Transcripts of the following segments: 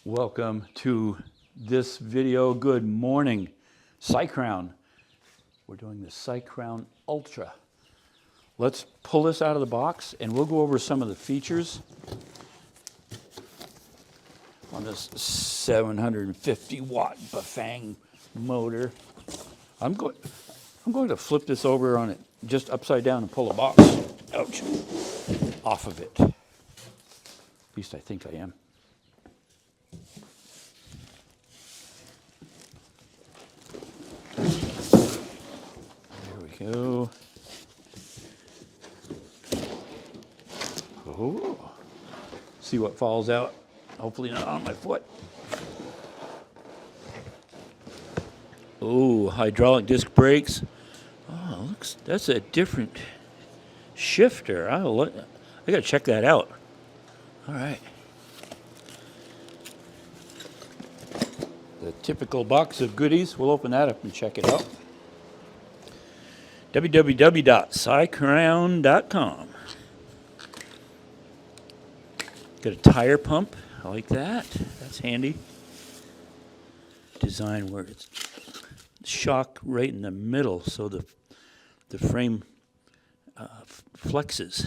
Welcome to this video. Good morning. CYCROWN. We're doing the CYCROWN Ultra. Let's pull this out of the box and we'll go over some of the features on this 750 watt Bafang motor. I'm going to flip this over on it just upside down and pull a box, ouch, off of it. At least I think I am. There we go. Oh, see what falls out. Hopefully not on my foot. Oh, hydraulic disc brakes. Oh, looks, that's a different shifter. I gotta check that out. All right. The typical box of goodies. We'll open that up and check it out. www.cycrown.com. Got a tire pump. I like that. That's handy. Design where it's shock right in the middle so the frame flexes.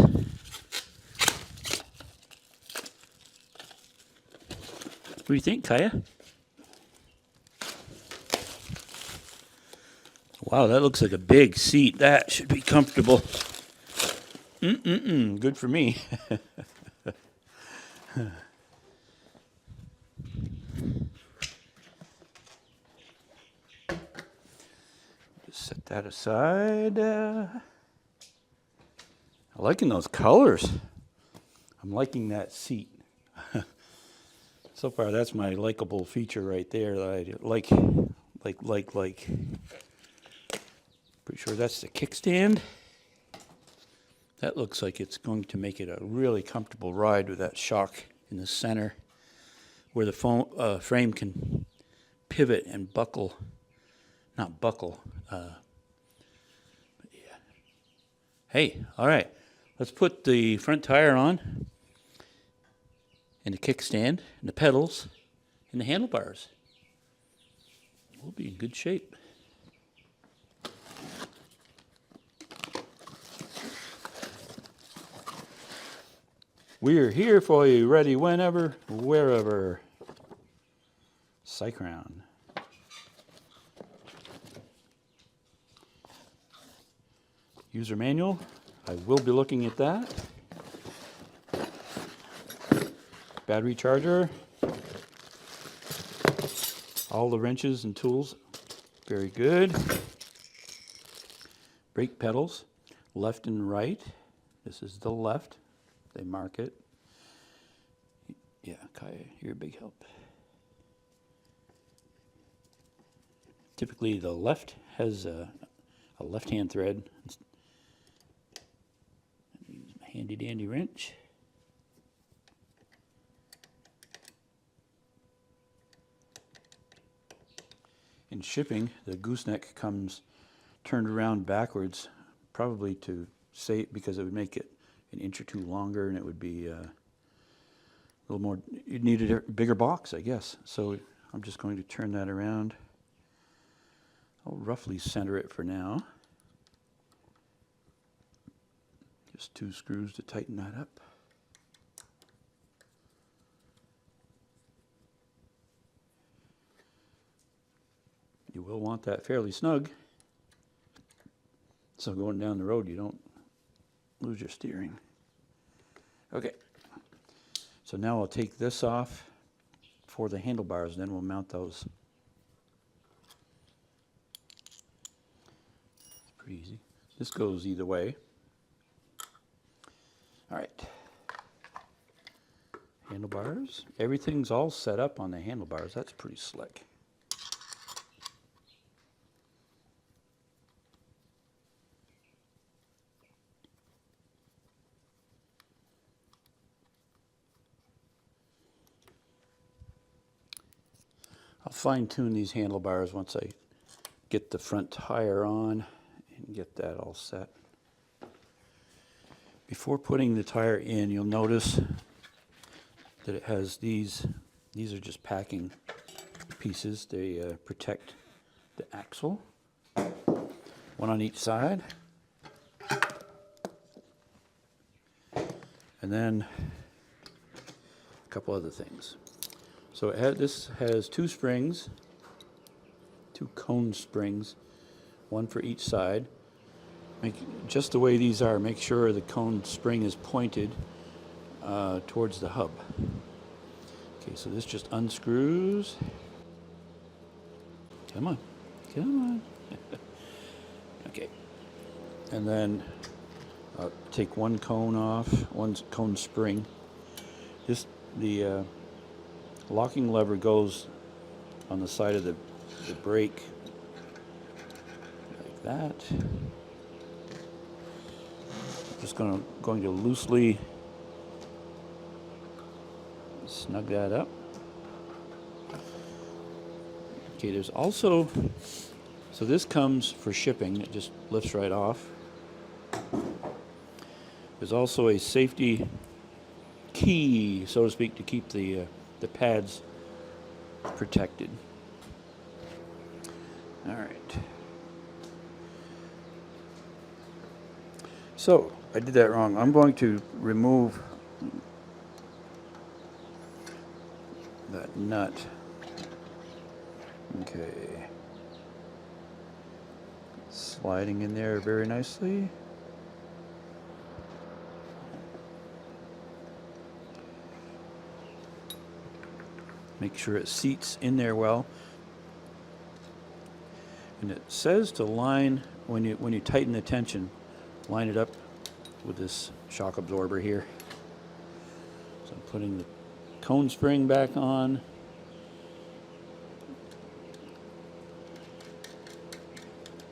What do you think, Kaya? Wow, that looks like a big seat. That should be comfortable. Good for me. Just set that aside. I'm liking those colors. I'm liking that seat. So far, that's my likable feature right there that I like. Pretty sure that's the kickstand. That looks like it's going to make it a really comfortable ride with that shock in the center where the frame can pivot and buckle. Not buckle. But yeah. Hey, all right. Let's put the front tire on and the kickstand and the pedals and the handlebars. We'll be in good shape. We're here for you, ready whenever, wherever. CYCROWN. User manual. I will be looking at that. Battery charger. All the wrenches and tools. Very good. Brake pedals. Left and right. This is the left. They mark it. Yeah, Kaya, you're a big help. Typically, the left has a left-hand thread. Use my handy-dandy wrench. In shipping, the gooseneck comes turned around backwards, probably to save, because it would make it an inch or two longer, and it would be a little more, you'd need a bigger box, I guess. So I'm just going to turn that around. I'll roughly center it for now. Just 2 screws to tighten that up. You will want that fairly snug, so going down the road you don't lose your steering. Okay, so now I'll take this off for the handlebars, then we'll mount those. It's pretty easy. This goes either way. All right. Handlebars. Everything's all set up on the handlebars. That's pretty slick. I'll fine-tune these handlebars once I get the front tire on and get that all set. Before putting the tire in, you'll notice that it has these These are just packing pieces. They protect the axle. One on each side. And then a couple other things. So this has two springs, two cone springs, one for each side. Just the way these are, make sure the cone spring is pointed towards the hub. Okay, so this just unscrews. Come on, come on. Okay, and then take one cone off, one cone spring. The locking lever goes on the side of the brake, like that. Just going to loosely snug that up. Okay, there's also, so this comes for shipping, it just lifts right off. There's also a safety key, so to speak, to keep the pads protected. All right. So, I did that wrong. I'm going to remove that nut. Okay. Sliding in there very nicely. Make sure it seats in there well. And it says to line, when you tighten the tension, line it up with this shock absorber here. So I'm putting the cone spring back on.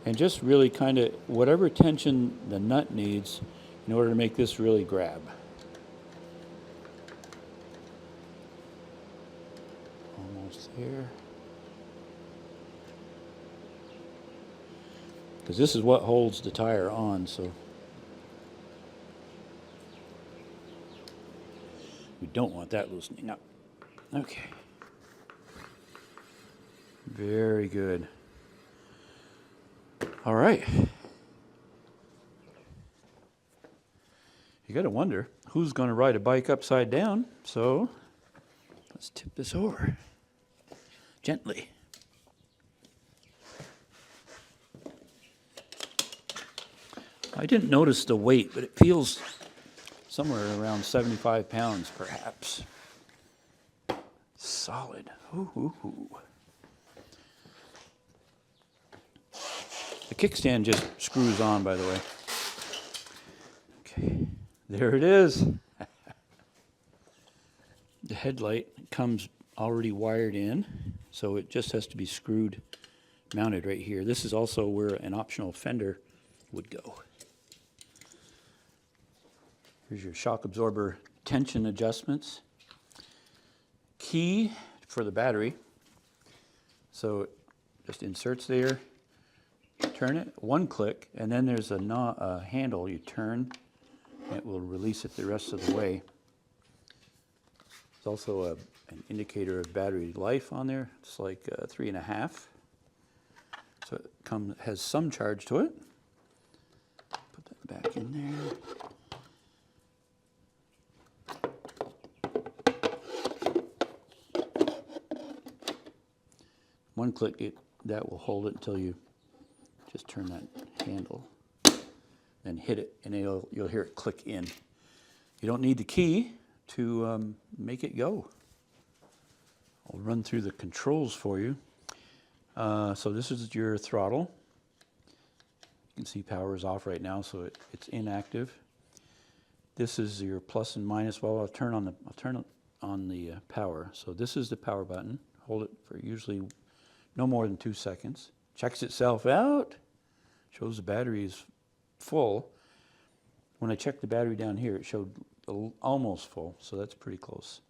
And just really kind of whatever tension the nut needs in order to make this really grab. Almost there. Because this is what holds the tire on, so we don't want that loosening up. Okay. Very good. All right. You got to wonder who's going to ride a bike upside down. So let's tip this over gently. I didn't notice the weight, but it feels somewhere around 75 pounds, perhaps. Solid. Ooh, ooh, ooh. The kickstand just screws on, by the way. Okay, there it is. The headlight comes already wired in, so it just has to be screwed, mounted right here. This is also where an optional fender would go. Here's your shock absorber tension adjustments. Key for the battery. So it just inserts there. Turn it, one click, and then there's a handle you turn. It will release it the rest of the way. There's also an indicator of battery life on there. It's like 3.5. So it has some charge to it. Put that back in there. One click, that will hold it until you just turn that handle, then hit it, and you'll hear it click in. You don't need the key to make it go. I'll run through the controls for you. So this is your throttle. You can see power is off right now, so it's inactive. This is your plus and minus. Well, I'll turn on the power. So this is the power button. Hold it for usually no more than 2 seconds. Checks itself out. Shows the battery is full. When I checked the battery down here, it showed almost full, so that's pretty close.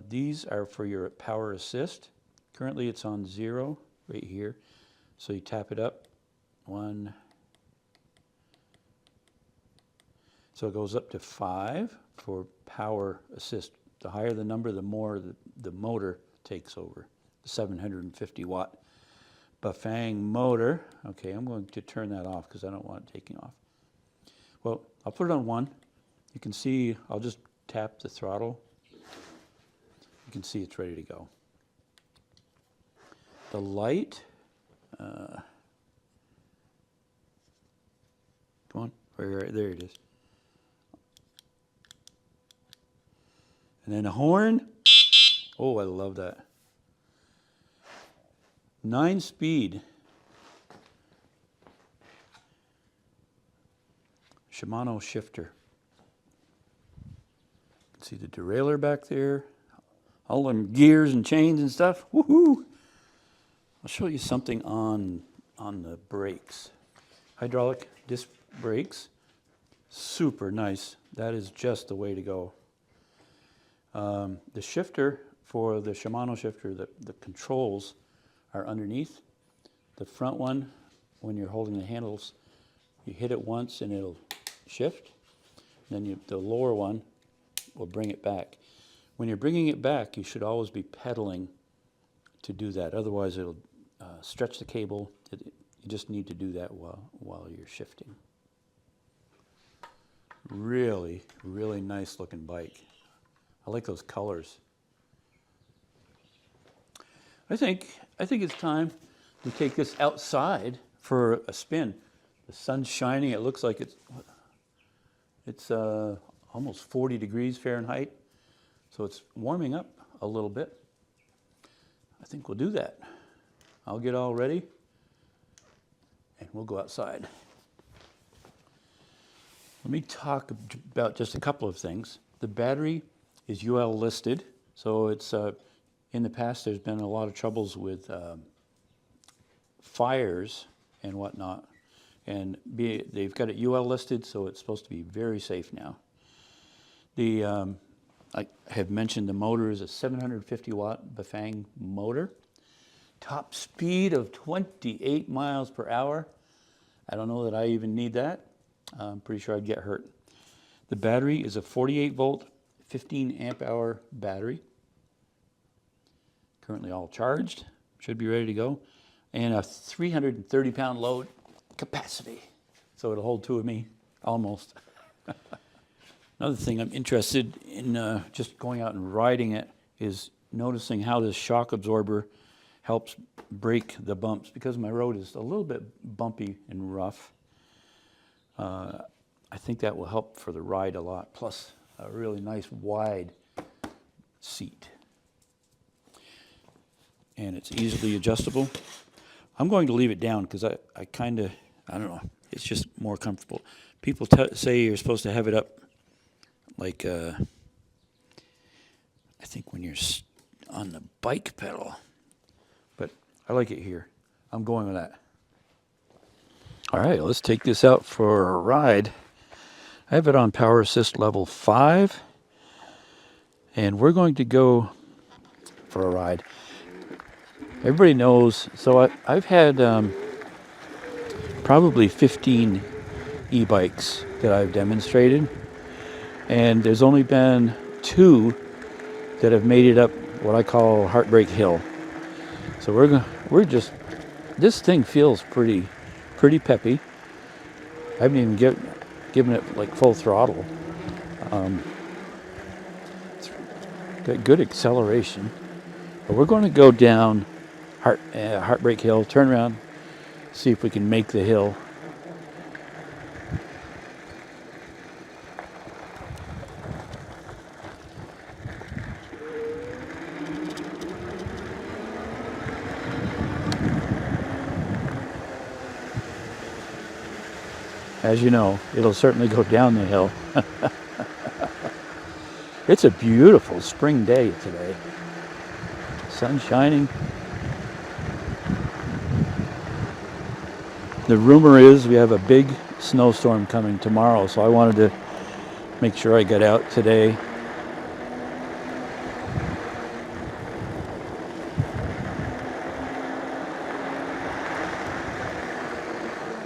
These are for your power assist. Currently it's on 0 right here. So you tap it up. 1. So it goes up to 5 for power assist the higher the number, the more the motor takes over. The 750 watt Bafang motor. Okay, I'm going to turn that off because I don't want it taking off. Well, I'll put it on 1. You can see, I'll just tap the throttle. You can see it's ready to go. The light, come on, there it is. And then a horn. Oh, I love that. 9-speed. Shimano shifter. You can see the derailleur back there. All them gears and chains and stuff. Woohoo! I'll show you something on the brakes. Hydraulic disc brakes. Super nice. That is just the way to go. The shifter for the Shimano shifter, the controls are underneath. The front one, when you're holding the handles, you hit it once and it'll shift. Then the lower one will bring it back. When you're bringing it back, you should always be pedaling to do that. Otherwise, it'll stretch the cable. You just need to do that while you're shifting. Really, really nice looking bike. I like those colors. I think it's time to take this outside for a spin. The sun's shining. It looks like it's almost 40 degrees Fahrenheit. So it's warming up a little bit. I think we'll do that. I'll get all ready and we'll go outside. Let me talk about just a couple of things. The battery is UL listed, so it's in the past there's been a lot of troubles with fires and whatnot, and they've got it UL listed, so it's supposed to be very safe now. I have mentioned the motor is a 750 watt Bafang motor. Top speed of 28 miles per hour. I don't know that I even need that. I'm pretty sure I'd get hurt. The battery is a 48 volt, 15 amp hour battery. Currently all charged, should be ready to go. And a 330 pound load capacity. So it'll hold 2 of me, almost. Another thing I'm interested in just going out and riding it is noticing how this shock absorber helps break the bumps. Because my road is a little bit bumpy and rough, I think that will help for the ride a lot. Plus a really nice wide seat. And it's easily adjustable. I'm going to leave it down because I don't know, it's just more comfortable. People say you're supposed to have it up like, I think when you're on the bike pedal. But I like it here. I'm going with that. All right, let's take this out for a ride. I have it on power assist level 5. And we're going to go for a ride. Everybody knows, so I've had probably 15 e-bikes that I've demonstrated. And there's only been 2 that have made it up what I call Heartbreak Hill. So we're just, this thing feels pretty peppy. I haven't even given it like full throttle. It's got good acceleration. But we're going to go down Heartbreak Hill, turn around, see if we can make the hill. As you know, it'll certainly go down the hill. It's a beautiful spring day today. Sun shining. The rumor is we have a big snowstorm coming tomorrow, so I wanted to make sure I got out today.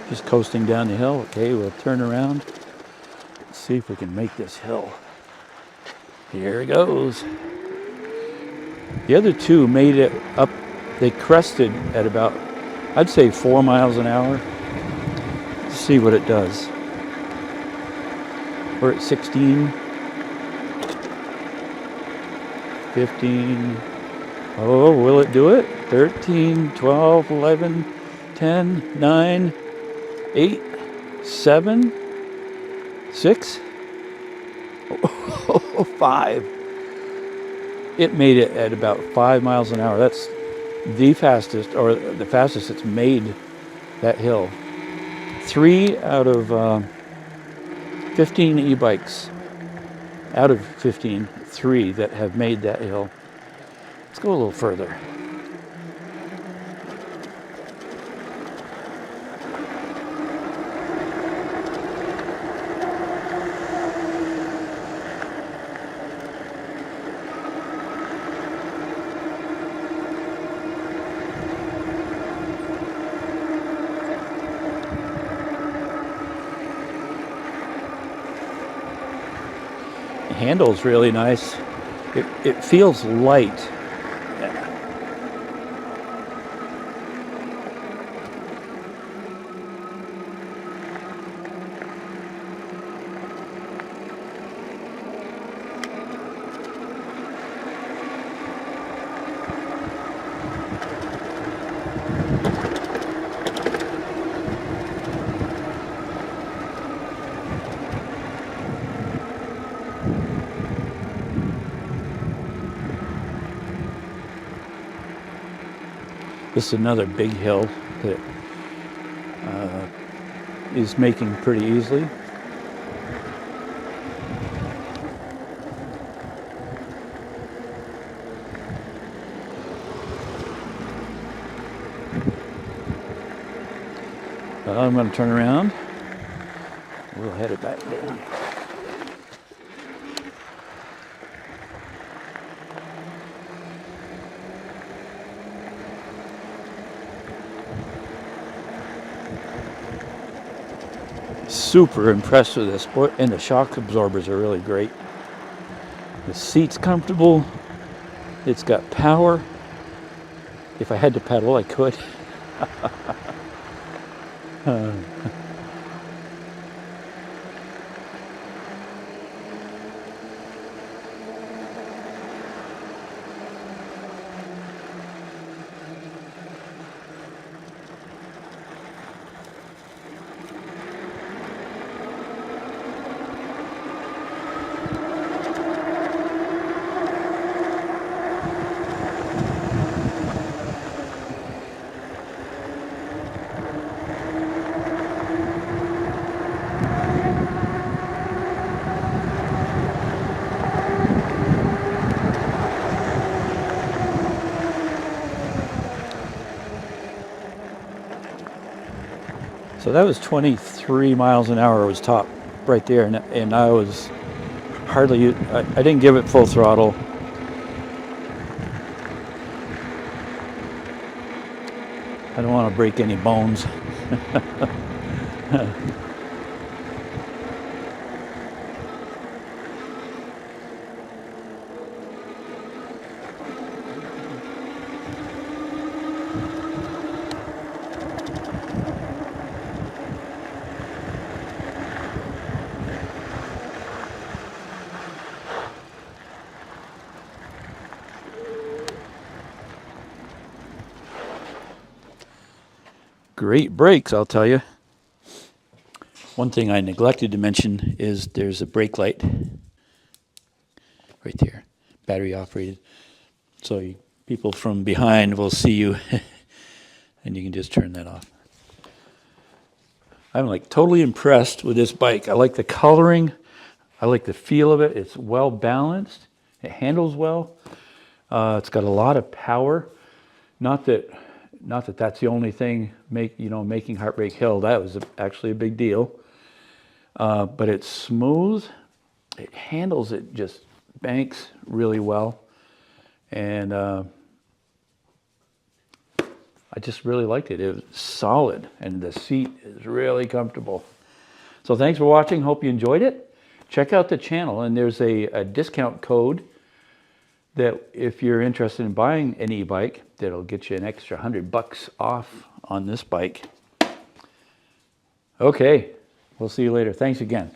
Just coasting down the hill. Okay, we'll turn around. Let's see if we can make this hill. Here it goes. The other two made it up, they crested at about, I'd say 4 miles an hour. Let's see what it does. We're at 16, 15. Oh, will it do it? 13, 12, 11, 10, 9, 8, 7, 6, 5. It made it at about 5 miles an hour. That's the fastest, or the fastest it's made that hill. 3 out of 15 e-bikes, out of 15, 3 that have made that hill. Let's go a little further. The handle's really nice. It feels light. This is another big hill that is making pretty easily. I'm going to turn around. We'll head it back down. Super impressed with this, and the shock absorbers are really great. The seat's comfortable. It's got power. If I had to pedal, I could. So that was 23 miles an hour was top right there, and I was hardly, I didn't give it full throttle. I don't want to break any bones. Great brakes, I'll tell you. One thing I neglected to mention is there's a brake light right there, battery operated. So people from behind will see you and you can just turn that off. I'm like totally impressed with this bike. I like the coloring. I like the feel of it. It's well balanced. It handles well. It's got a lot of power. Not that that's the only thing making Heartbreak Hill. That was actually a big deal. But it's smooth. It handles it, just banks really well. And I just really liked it. It was solid, and the seat is really comfortable. So thanks for watching. Hope you enjoyed it. check out the channel, and there's a discount code that if you're interested in buying an e-bike, that'll get you an extra $100 off on this bike. Okay, we'll see you later. Thanks again.